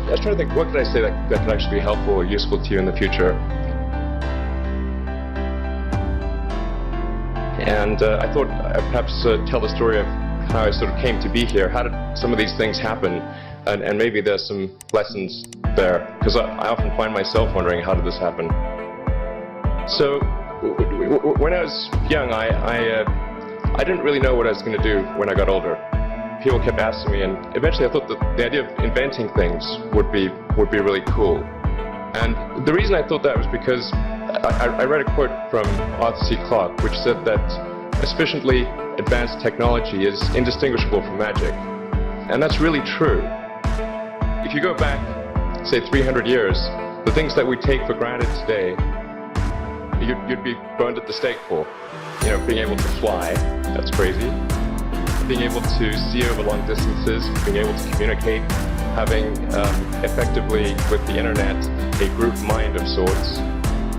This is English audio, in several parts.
I was trying to think, what could I say that could actually be helpful or useful to you in the future? And I thought I'd perhaps tell the story of how I sort of came to be here. How did some of these things happen? And maybe there's some lessons there, because I often find myself wondering, how did this happen? So when I was young, I didn't really know what I was going to do when I got older. People kept asking me, and eventually I thought that the idea of inventing things would be really cool. And the reason I thought that was because I read a quote from Arthur C. Clarke, which said that a sufficiently advanced technology is indistinguishable from magic. And that's really true. If you go back, say 300 years, the things that we take for granted today, you'd be burned at the stake for. You know, being able to fly, that's crazy. Being able to see over long distances, being able to communicate, having effectively with the internet a group mind of sorts,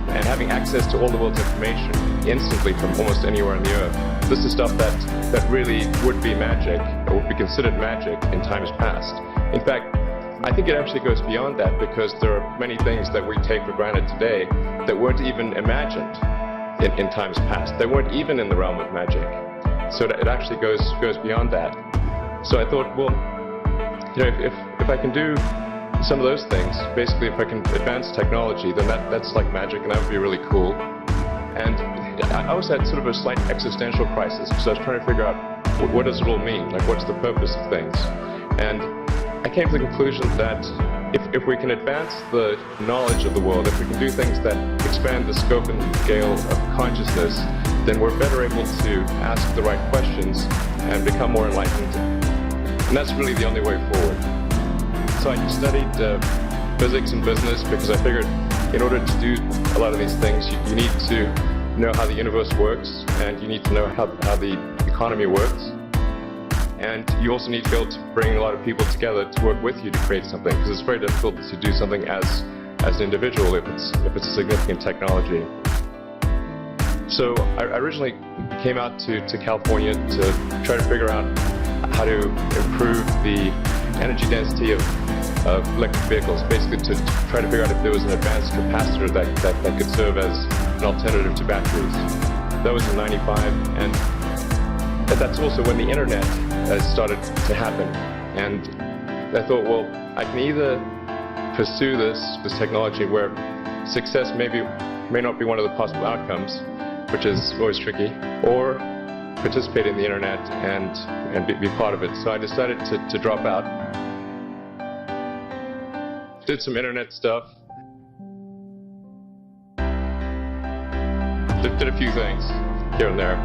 and having access to all the world's information instantly from almost anywhere on the earth. This is stuff that really would be magic, or would be considered magic in times past. In fact, I think it actually goes beyond that, because there are many things that we take for granted today that weren't even imagined in times past. They weren't even in the realm of magic. So it actually goes beyond that. So I thought, well, you know, if I can do some of those things, basically if I can advance technology, then that's like magic, and that would be really cool. And I also had sort of a slight existential crisis, because I was trying to figure out what does it all mean? Like, what's the purpose of things? And I came to the conclusion that if we can advance the knowledge of the world, if we can do things that expand the scope and scale of consciousness, then we're better able to ask the right questions and become more enlightened. And that's really the only way forward. So I studied physics and business, because I figured in order to do a lot of these things, you need to know how the universe works, and you need to know how the economy works. And you also need to be able to bring a lot of people together to work with you to create something, because it's very difficult to do something as an individual if it's a significant technology. So I originally came out to California to try to figure out how to improve the energy density of electric vehicles, basically to try to figure out if there was an advanced capacitor that could serve as an alternative to batteries. That was in '95, and that's also when the internet started to happen. And I thought, well, I can either pursue this technology where success may not be one of the possible outcomes, which is always tricky, or participate in the internet and be part of it. So I decided to drop out. Did some internet stuff. Did a few things here and there.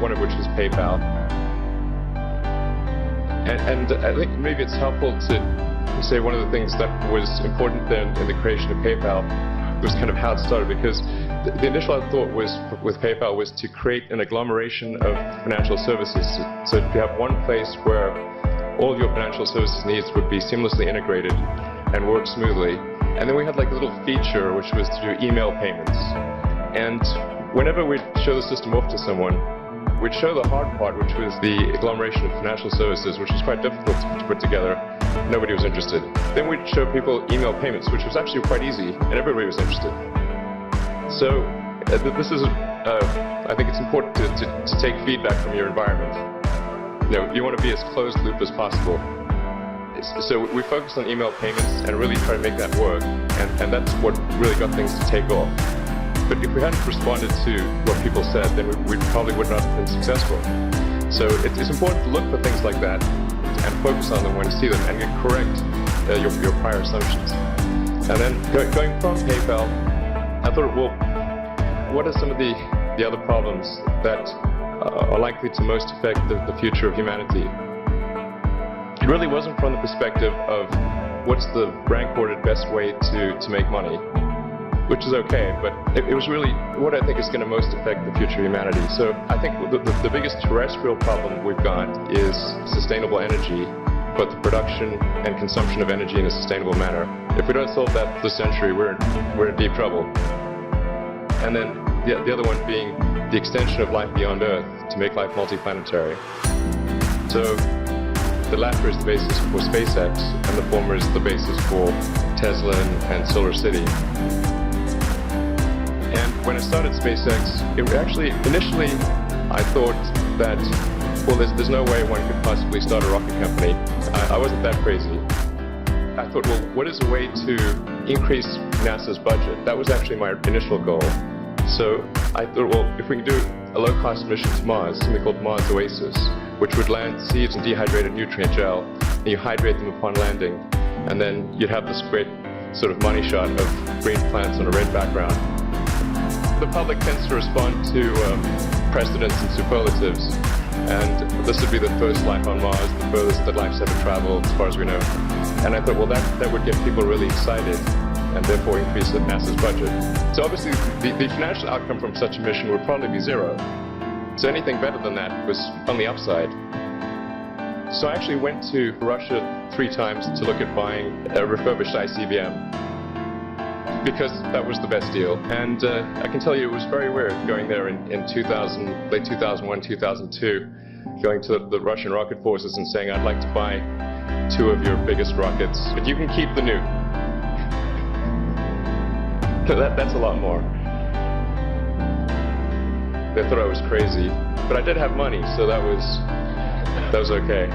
One of which was PayPal. And I think maybe it's helpful to say one of the things that was important then in the creation of PayPal was kind of how it started, because the initial thought with PayPal was to create an agglomeration of financial services. So you have one place where all of your financial services needs would be seamlessly integrated and work smoothly. And then we had like a little feature which was to do email payments. And whenever we'd show the system off to someone, we'd show the hard part, which was the agglomeration of financial services, which was quite difficult to put together. Nobody was interested. Then we'd show people email payments, which was actually quite easy, and everybody was interested. So this is, I think it's important to take feedback from your environment. You know, you want to be as closed loop as possible. So we focused on email payments and really try to make that work, and that's what really got things to take off. But if we hadn't responded to what people said, then we probably would not have been successful. So it's important to look for things like that and focus on them when you see them, and correct your prior assumptions. And then going from PayPal, I thought, well, what are some of the other problems that are likely to most affect the future of humanity? It really wasn't from the perspective of what's the rank-ordered best way to make money, which is okay, but it was really what I think is going to most affect the future of humanity. So I think the biggest terrestrial problem we've got is sustainable energy, but the production and consumption of energy in a sustainable manner. If we don't solve that this century, we're in deep trouble. And then the other one being the extension of life beyond Earth to make life multiplanetary. So The latter is the basis for SpaceX, and the former is the basis for Tesla and Solar City. And when I started SpaceX, it actually, initially, I thought that, well, there's no way one could possibly start a rocket company. I wasn't that crazy. I thought, well, what is a way to increase NASA's budget? That was actually my initial goal. So I thought, well, if we can do a low-cost mission to Mars, something called Mars Oasis, which would land seeds in dehydrated nutrient gel, and you hydrate them upon landing, and then you'd have this great sort of money shot of green plants on a red background. The public tends to respond to precedents and superlatives, and this would be the first life on Mars, the furthest that life's ever traveled, as far as we know. And I thought, well, that would get people really excited, and therefore increase NASA's budget. So obviously, the financial outcome from such a mission would probably be zero. So anything better than that was on the upside. So I actually went to Russia 3 times to look at buying a refurbished ICBM, because that was the best deal. And I can tell you it was very weird going there in late 2001, 2002, going to the Russian rocket forces and saying, I'd like to buy 2 of your biggest rockets, but you can keep the nuke. That's a lot more. They thought I was crazy, but I did have money, so that was okay.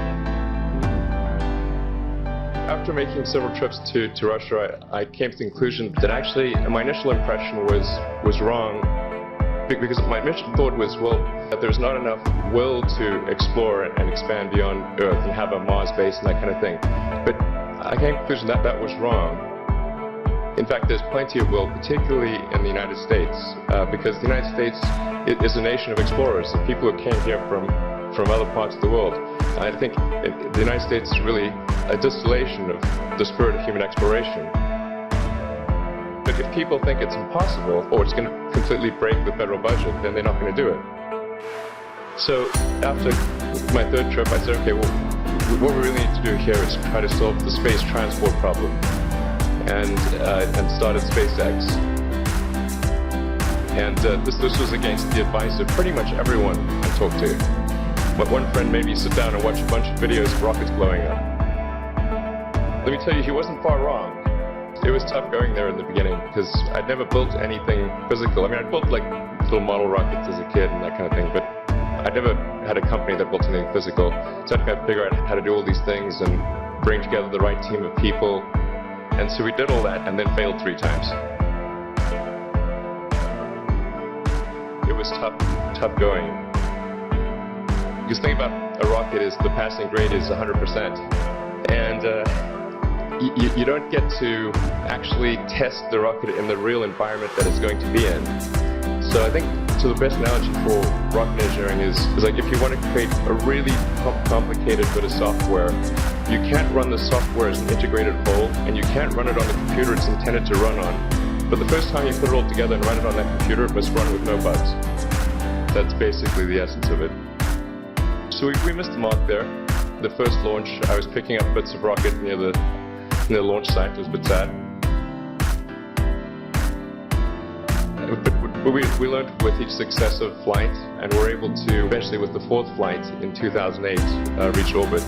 After making several trips to Russia, I came to the conclusion that actually my initial impression was wrong, because my initial thought was, well, that there's not enough will to explore and expand beyond Earth and have a Mars base and that kind of thing. But I came to the conclusion that that was wrong. In fact, there's plenty of will, particularly in the United States, because the United States is a nation of explorers, of people who came here from other parts of the world. And I think the United States is really a distillation of the spirit of human exploration. But if people think it's impossible, or it's going to completely break the federal budget, then they're not going to do it. So after my 3rd trip, I said, okay, well, what we really need to do here is try to solve the space transport problem. And started SpaceX. And this was against the advice of pretty much everyone I talked to. But one friend made me sit down and watch a bunch of videos of rockets blowing up. Let me tell you, he wasn't far wrong. It was tough going there in the beginning, because I'd never built anything physical. I mean, I'd built like little model rockets as a kid and that kind of thing, but I'd never had a company that built anything physical. So I'd kind of figure out how to do all these things and bring together the right team of people. And so we did all that and then failed 3 times. It was tough going. Because the thing about a rocket is the passing grade is 100%. And you don't get to actually test the rocket in the real environment that it's going to be in. So I think the best analogy for rocket engineering is like if you want to create a really complicated bit of software, you can't run the software as an integrated whole, and you can't run it on the computer it's intended to run on. But the first time you put it all together and run it on that computer, it must run with no bugs. That's basically the essence of it. So we missed the mark there. The first launch, I was picking up bits of rocket near the launch site. It was a bit sad. But we learned with each successive flight, and were able to eventually, with the 4th flight in 2008, reach orbit.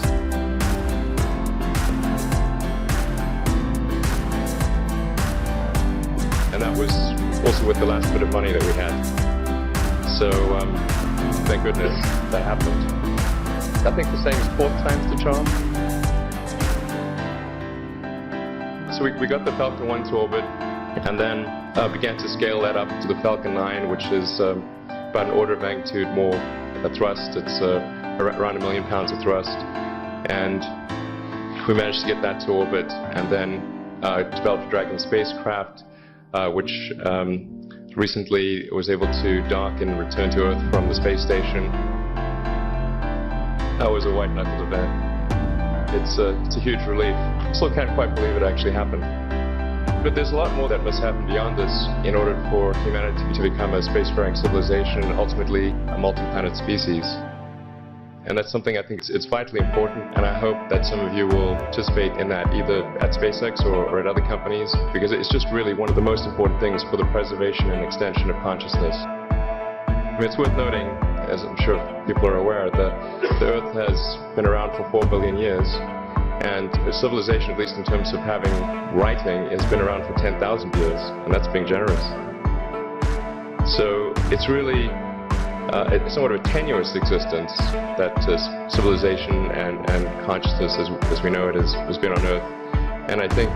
And that was also with the last bit of money that we had. So thank goodness that happened. I think the saying is 4th time's the charm. So we got the Falcon 1 to orbit, and then began to scale that up to the Falcon 9, which is about an order of magnitude more thrust. It's around 1 million pounds of thrust. And we managed to get that to orbit, and then developed a Dragon spacecraft, which recently was able to dock and return to Earth from the space station. That was a white-knuckled event. It's a huge relief. Still can't quite believe it actually happened. But there's a lot more that must happen beyond this in order for humanity to become a spacefaring civilization and ultimately a multi-planet species. And that's something I think it's vitally important, and I hope that some of you will participate in that either at SpaceX or at other companies, because it's just really one of the most important things for the preservation and extension of consciousness. I mean, it's worth noting as I'm sure people are aware, the Earth has been around for 4 billion years, and civilization, at least in terms of having writing, has been around for 10,000 years, and that's being generous. So it's really it's somewhat of a tenuous existence that civilization and consciousness as we know it has been on Earth. And I think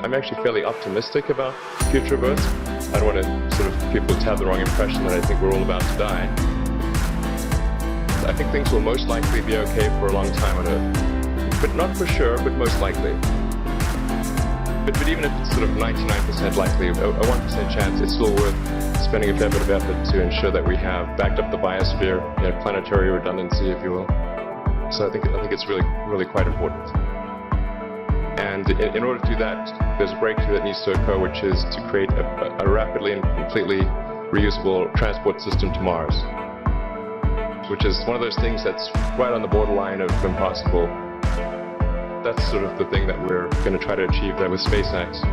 I'm actually fairly optimistic about the future of Earth. I don't want to sort of people to have the wrong impression that I think we're all about to die. I think things will most likely be okay for a long time on Earth. But not for sure, but most likely. But even if it's sort of 99% likely, a 1% chance, it's still worth spending a fair bit of effort to ensure that we have backed up the biosphere, planetary redundancy, if you will. So I think it's really quite important. And in order to do that, there's a breakthrough that needs to occur, which is to create a rapidly and completely reusable transport system to Mars, which is one of those things that's right on the borderline of impossible. That's sort of the thing that we're going to try to achieve there with SpaceX.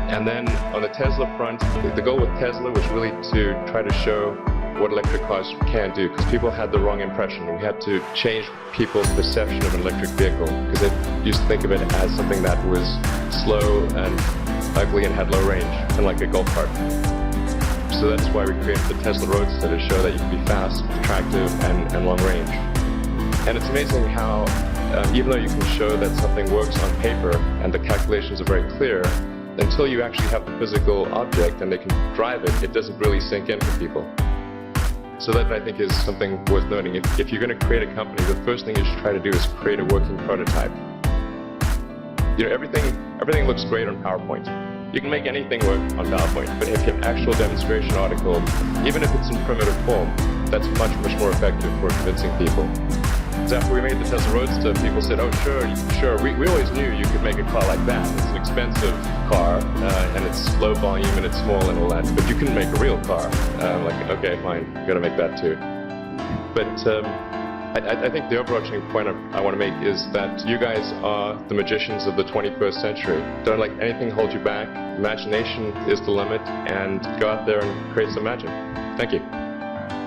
And then on the Tesla front, the goal with Tesla was really to try to show what electric cars can do, because people had the wrong impression. We had to change people's perception of an electric vehicle, because they used to think of it as something that was slow and ugly and had low range, kind of like a golf cart. So that's why we created the Tesla Roadster, to show that you can be fast, attractive, and long range. And it's amazing how, even though you can show that something works on paper and the calculations are very clear, until you actually have the physical object and they can drive it, it doesn't really sink in for people. So that, I think, is something worth noting. If you're going to create a company, the first thing you should try to do is create a working prototype. Everything looks great on PowerPoint. You can make anything work on PowerPoint, but if you have actual demonstration article, even if it's in primitive form, that's much more effective for convincing people. So after we made the Tesla Roadster, people said, "Oh, sure. We always knew you could make a car like that. It's an expensive car, and it's low volume and it's small and all that. But you couldn't make a real car." Like, okay, fine, you got to make that too. But I think the overarching point I want to make is that you guys are the magicians of the 21st century. Don't let anything hold you back. Imagination is the limit, and go out there and create some magic. Thank you.